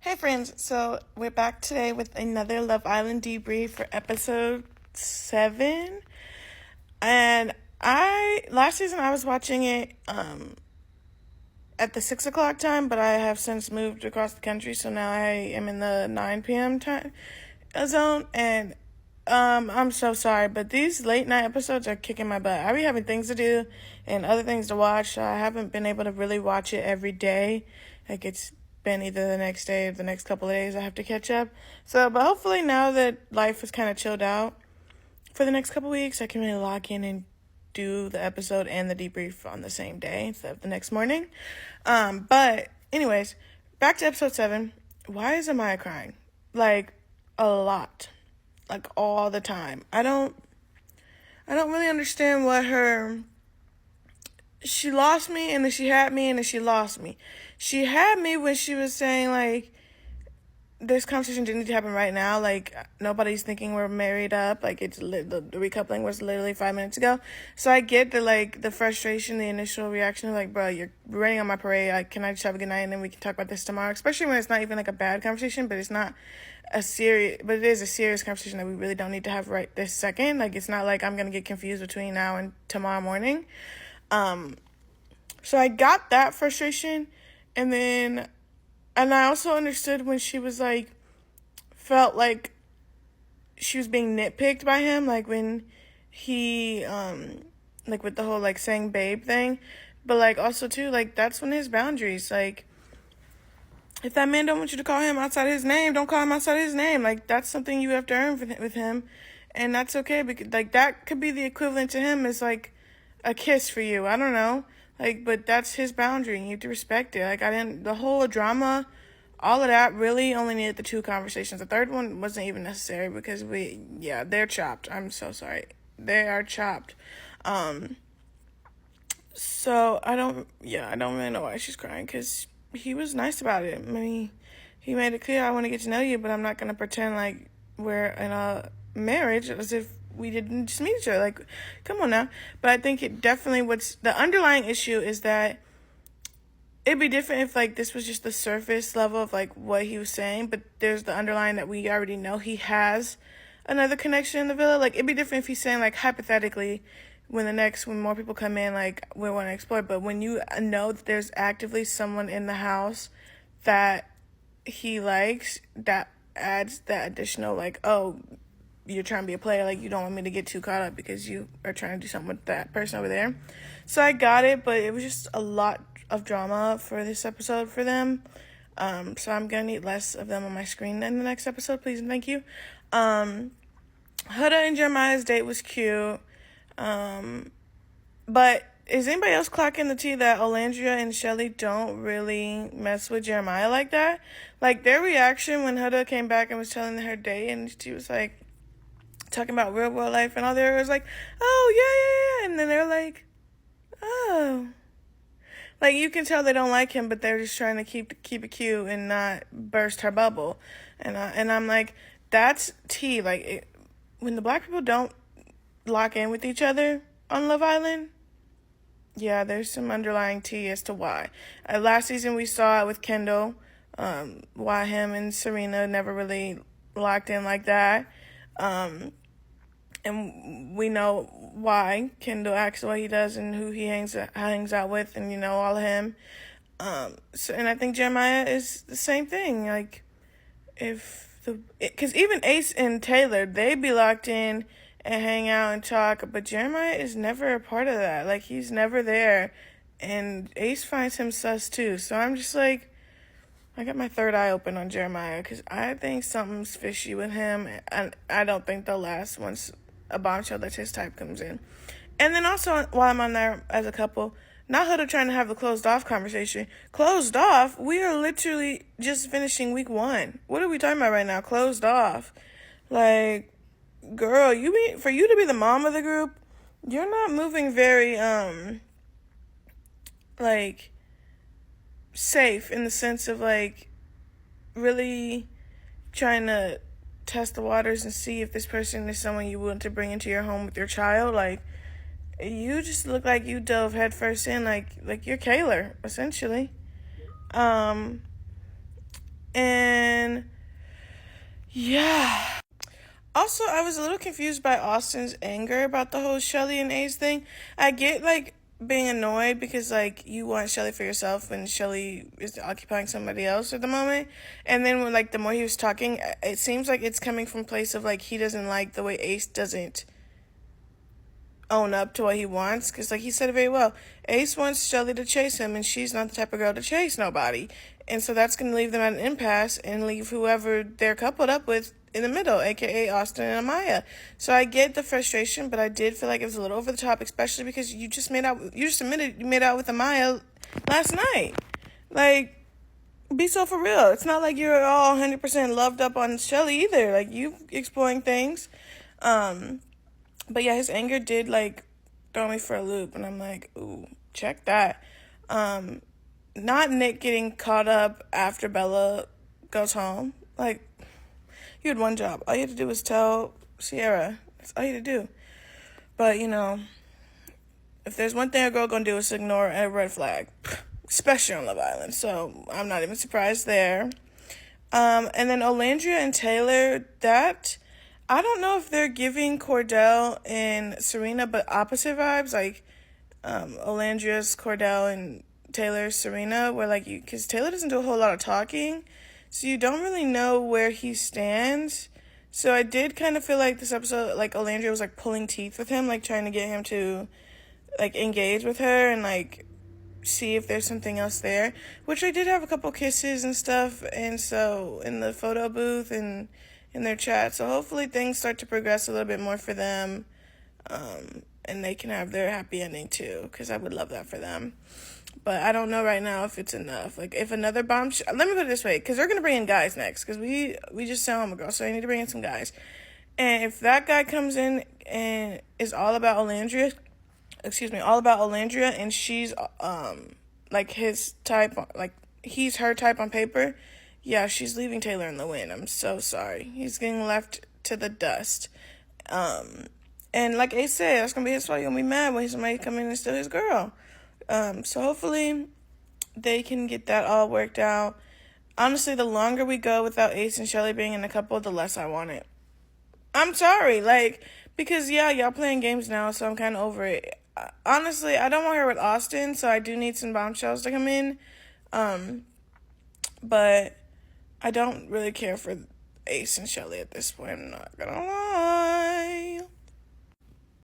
Hey friends, so we're back today with another Love Island debrief for episode 7. And last season I was watching it at the 6 o'clock time, but I have since moved across the country, so now I am in the 9 p.m. time zone. And I'm so sorry, but these late night episodes are kicking my butt. I be having things to do and other things to watch, so I haven't been able to really watch it every day. Like, it's been either the next day or the next couple of days I have to catch up. So, but hopefully now that life is kind of chilled out for the next couple of weeks, I can really lock in and do the episode and the debrief on the same day instead of the next morning. But anyways, back to episode 7. Why is Amaya crying? Like, a lot. Like, all the time. I don't really understand what she lost me, and then she had me, and then she lost me. She had me when she was saying, like, this conversation didn't need to happen right now. Like, nobody's thinking we're married up. Like, the recoupling was literally 5 minutes ago. So I get the frustration, the initial reaction of, like, bro, you're raining on my parade. Like, can I just have a good night, and then we can talk about this tomorrow? Especially when it's not even, like, a bad conversation, but it's not but it is a serious conversation that we really don't need to have right this second. Like, it's not like I'm going to get confused between now and tomorrow morning. So I got that frustration, and I also understood when she was like, felt like she was being nitpicked by him, like when he, like with the whole like saying babe thing, but like also too, like that's when his boundaries, like if that man don't want you to call him outside his name, don't call him outside his name. Like, that's something you have to earn with him, and that's okay, because like that could be the equivalent to him as like a kiss for you. I don't know. Like, but that's his boundary, and you have to respect it. Like, the whole drama, all of that really only needed the 2 conversations. The third one wasn't even necessary because they're chopped. I'm so sorry. They are chopped. So I don't really know why she's crying, because he was nice about it. I mean, he made it clear, I want to get to know you, but I'm not going to pretend like we're in a marriage as if we didn't just meet each other. Like, come on now. But I think it definitely, the underlying issue is that it'd be different if, like, this was just the surface level of, like, what he was saying, but there's the underlying that we already know he has another connection in the villa. Like, it'd be different if he's saying, like, hypothetically, when more people come in, like, we want to explore. But when you know that there's actively someone in the house that he likes, that adds that additional, like, oh, you're trying to be a player, like, you don't want me to get too caught up because you are trying to do something with that person over there. So I got it, but it was just a lot of drama for this episode for them. So I'm gonna need less of them on my screen in the next episode, please and thank you. Huda and Jeremiah's date was cute. But is anybody else clocking the tea that Olandria and Shelly don't really mess with Jeremiah like that? Like, their reaction when Huda came back and was telling her date, and she was like talking about real world life, and all there was like, oh yeah, and then they're like, oh, like, you can tell they don't like him, but they're just trying to keep it cute and not burst her bubble. And I'm like, that's tea. Like, when the black people don't lock in with each other on Love Island, yeah, there's some underlying tea as to why. Last season we saw it with Kendall, why him and Serena never really locked in like that. And we know why Kendall acts the way he does and who he hangs out with, and, you know, all of him. And I think Jeremiah is the same thing. Like, because even Ace and Taylor, they be locked in and hang out and talk, but Jeremiah is never a part of that. Like, he's never there, and Ace finds him sus too. So I'm just like, I got my third eye open on Jeremiah, because I think something's fishy with him, and I don't think they'll last once a bombshell that's his type comes in. And then also, while I'm on there as a couple, not Huda trying to have the closed off conversation. Closed off? We are literally just finishing week 1. What are we talking about right now? Closed off. Like, girl, for you to be the mom of the group, you're not moving very, like, safe in the sense of, like, really trying to test the waters and see if this person is someone you want to bring into your home with your child. Like, you just look like you dove headfirst in, like you're Kaylor, essentially. And Yeah. Also, I was a little confused by Austin's anger about the whole Shelly and Ace thing. I get like being annoyed because like you want Shelly for yourself when Shelly is occupying somebody else at the moment. And then when like the more he was talking, it seems like it's coming from a place of like he doesn't like the way Ace doesn't own up to what he wants, because like he said it very well, Ace wants Shelly to chase him and she's not the type of girl to chase nobody, and so that's going to leave them at an impasse and leave whoever they're coupled up with in the middle, aka Austin and Amaya. So I get the frustration, but I did feel like it was a little over the top, especially because you just admitted you made out with Amaya last night. Like, be so for real. It's not like you're all 100% loved up on Shelly either. Like, you exploring things. um but yeah, his anger did like throw me for a loop, and I'm like, ooh, check that. Um, Not Nick getting caught up after Bella goes home. Like, you had one job. All you had to do was tell Sierra. That's all you had to do. But if there's one thing a girl gonna do is ignore a red flag, especially on Love Island. So I'm not even surprised there. And then Olandria and Taylor, that I don't know if they're giving Cordell and Serena, but opposite vibes. Like, Olandria's Cordell and Taylor's Serena, where like because Taylor doesn't do a whole lot of talking, so you don't really know where he stands. So I did kind of feel like this episode, like Olandria was like pulling teeth with him, like trying to get him to like engage with her and like see if there's something else there, which they did have a couple kisses and stuff, and so in the photo booth and in their chat, so hopefully things start to progress a little bit more for them, and they can have their happy ending too, because I would love that for them. But I don't know right now if it's enough. Like, if another bombshell, let me put it this way, because they're gonna bring in guys next, because we just saw Homegirl, so I need to bring in some guys. And if that guy comes in and is all about Olandria, and she's like his type, like he's her type on paper, yeah, she's leaving Taylor in the wind. I'm so sorry. He's getting left to the dust. And like Ace said, that's gonna be his fault. You're gonna be mad when somebody come in and steal his girl. So hopefully they can get that all worked out. Honestly, the longer we go without Ace and Shelly being in a couple, the less I want it. I'm sorry, like, because yeah, y'all playing games now, so I'm kind of over it. Honestly, I don't want her with Austin, so I do need some bombshells to come in. But I don't really care for Ace and Shelly at this point, I'm not gonna lie.